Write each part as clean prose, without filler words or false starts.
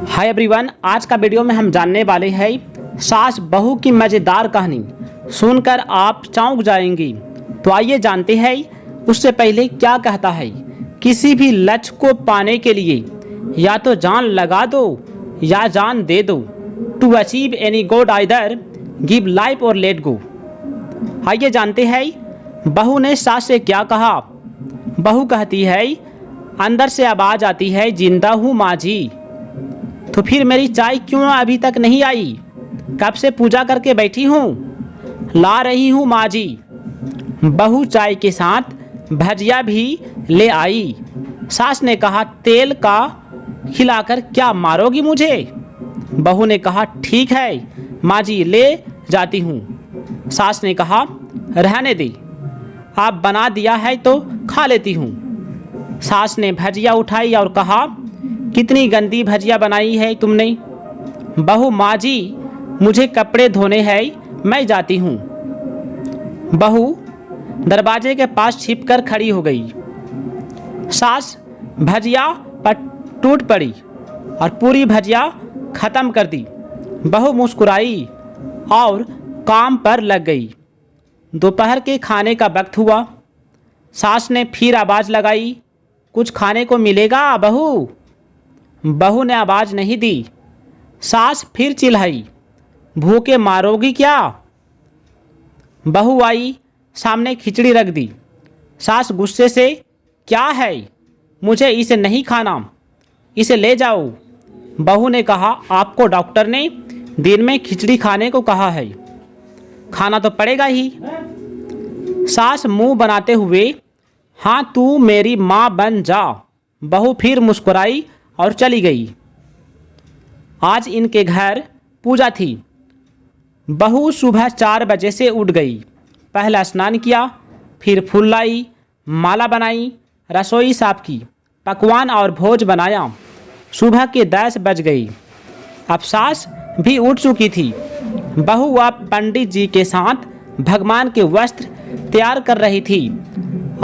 Hi everyone, आज का video में हम जानने वाले हैं सास बहू की मज़ेदार कहानी। सुनकर आप चौंक जाएंगी। तो आइए जानते हैं। उससे पहले क्या कहता है, किसी भी लक्ष्य को पाने के लिए या तो जान लगा दो या जान दे दो। To achieve any goal either give life और लेट गो। आइए जानते हैं बहू ने सास से क्या कहा। बहू कहती है, अंदर से आवाज़ आती है, जिंदा हूँ माँ जी। तो फिर मेरी चाय क्यों अभी तक नहीं आई? कब से पूजा करके बैठी हूँ, ला रही हूँ माँ जी। बहू चाय के साथ भजिया भी ले आई। सास ने कहा, तेल का खिलाकर क्या मारोगी मुझे? बहू ने कहा, ठीक है माँ जी, ले जाती हूँ। सास ने कहा, रहने दे, आप बना दिया है तो खा लेती हूँ। सास ने भजिया उठाई और कहा, कितनी गंदी भजिया बनाई है तुमने। बहू, माँ जी मुझे कपड़े धोने हैं, मैं जाती हूँ। बहू दरवाजे के पास छिपकर खड़ी हो गई। सास भजिया पर टूट पड़ी और पूरी भजिया खत्म कर दी। बहू मुस्कुराई और काम पर लग गई। दोपहर के खाने का वक्त हुआ। सास ने फिर आवाज़ लगाई, कुछ खाने को मिलेगा बहू? बहू ने आवाज़ नहीं दी। सास फिर चिल्लाई, भूखे मारोगी क्या? बहू आई, सामने खिचड़ी रख दी। सास गुस्से से, क्या है, मुझे इसे नहीं खाना, इसे ले जाओ। बहू ने कहा, आपको डॉक्टर ने दिन में खिचड़ी खाने को कहा है, खाना तो पड़ेगा ही। सास मुंह बनाते हुए, हाँ तू मेरी माँ बन जा। बहू फिर मुस्कुराई और चली गई। आज इनके घर पूजा थी। बहू सुबह 4 बजे से उठ गई। पहला स्नान किया, फिर फूल लाई, माला बनाई, रसोई साफ की, पकवान और भोज बनाया। सुबह के 10 बज गई। अब सास भी उठ चुकी थी। बहू अब पंडित जी के साथ भगवान के वस्त्र तैयार कर रही थी।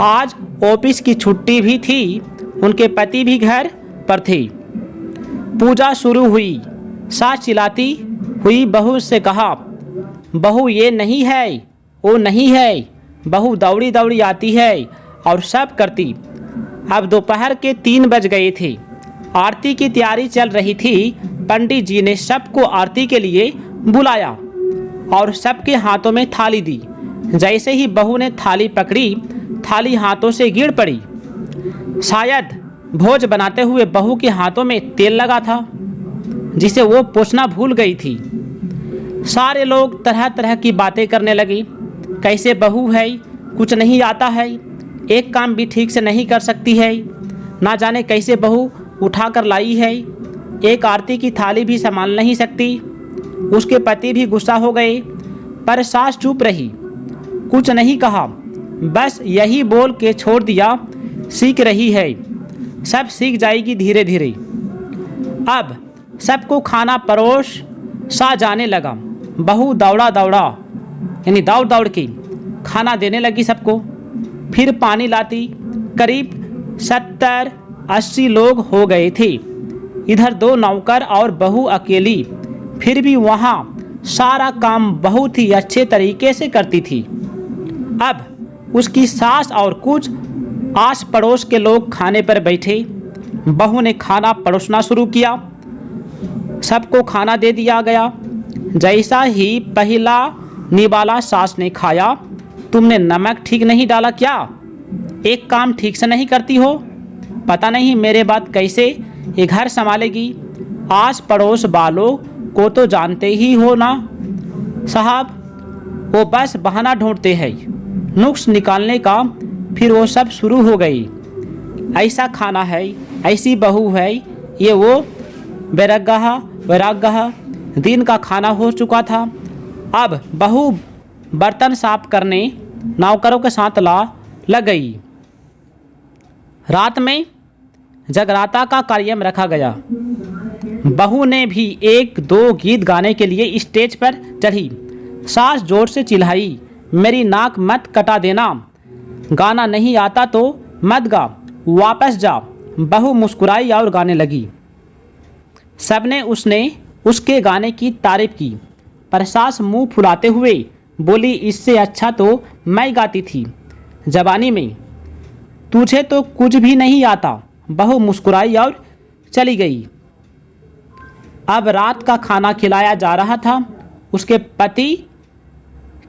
आज ऑफिस की छुट्टी भी थी। उनके पति भी घर पर थे। पूजा शुरू हुई। सास चिल्लाती हुई बहू से कहा, बहू ये नहीं है, वो नहीं है। बहू दौड़ी दौड़ी आती है और सब करती। अब दोपहर के 3 बज गए थे। आरती की तैयारी चल रही थी। पंडित जी ने सबको आरती के लिए बुलाया और सबके हाथों में थाली दी। जैसे ही बहू ने थाली पकड़ी, थाली हाथों से गिर पड़ी। शायद भोज बनाते हुए बहू के हाथों में तेल लगा था, जिसे वो पोंछना भूल गई थी। सारे लोग तरह तरह की बातें करने लगे। कैसे बहू है, कुछ नहीं आता है, एक काम भी ठीक से नहीं कर सकती है, ना जाने कैसे बहू उठा कर लाई है, एक आरती की थाली भी संभाल नहीं सकती। उसके पति भी गुस्सा हो गए, पर सास चुप रही, कुछ नहीं कहा, बस यही बोल के छोड़ दिया, सीख रही है, सब सीख जाएगी धीरे धीरे। अब सबको खाना परोस सा जाने लगा। बहू दौड़ा दौड़ा यानी दौड़ दौड़ के खाना देने लगी सबको। फिर पानी लाती। करीब 70-80 लोग हो गए थे। इधर 2 नौकर और बहू अकेली। फिर भी वहाँ सारा काम बहुत ही अच्छे तरीके से करती थी। अब उसकी सास और कुछ आस पड़ोस के लोग खाने पर बैठे। बहू ने खाना परोसना शुरू किया। सबको खाना दे दिया गया। जैसा ही पहला निवाला सास ने खाया, तुमने नमक ठीक नहीं डाला क्या? एक काम ठीक से नहीं करती हो? पता नहीं मेरे बात कैसे ये घर संभालेगी? आस पड़ोस वालों को तो जानते ही हो ना साहब, वो बस बहाना ढूंढते हैं नुक्स निकालने का। फिर वो सब शुरू हो गई। ऐसा खाना है, ऐसी बहू है, ये वो वैराग्य। दिन का खाना हो चुका था। अब बहू बर्तन साफ करने नौकरों के साथ लग गई। रात में जगराता का कार्यक्रम रखा गया। बहू ने भी 1-2 गीत गाने के लिए स्टेज पर चढ़ी। सास जोर से चिल्लाई, मेरी नाक मत कटा देना, गाना नहीं आता तो मत गा, वापस जा। बहू मुस्कुराई और गाने लगी। सबने उसके गाने की तारीफ की, पर सास मुंह फुलाते हुए बोली, इससे अच्छा तो मैं गाती थी जवानी में, तुझे तो कुछ भी नहीं आता। बहू मुस्कुराई और चली गई। अब रात का खाना खिलाया जा रहा था। उसके पति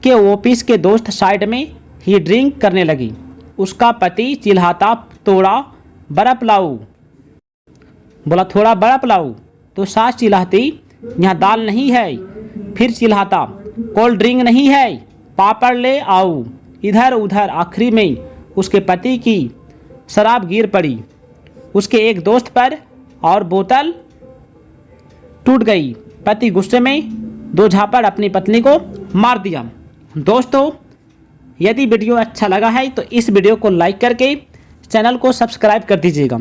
के ऑफिस के दोस्त साइड में ही ड्रिंक करने लगी। उसका पति चिल्लाता, थोड़ा बर्फ लाऊं। बोला, थोड़ा बर्फ लाऊं। तो सास चिल्लाती, यहाँ दाल नहीं है। फिर चिल्लाता, कोल्ड ड्रिंक नहीं है, पापड़ ले आओ। इधर उधर आखिरी में उसके पति की शराब गिर पड़ी उसके एक दोस्त पर और बोतल टूट गई। पति गुस्से में 2 झापड़ अपनी पत्नी को मार दिया। दोस्तों, यदि वीडियो अच्छा लगा है तो इस वीडियो को लाइक करके चैनल को सब्सक्राइब कर दीजिएगा।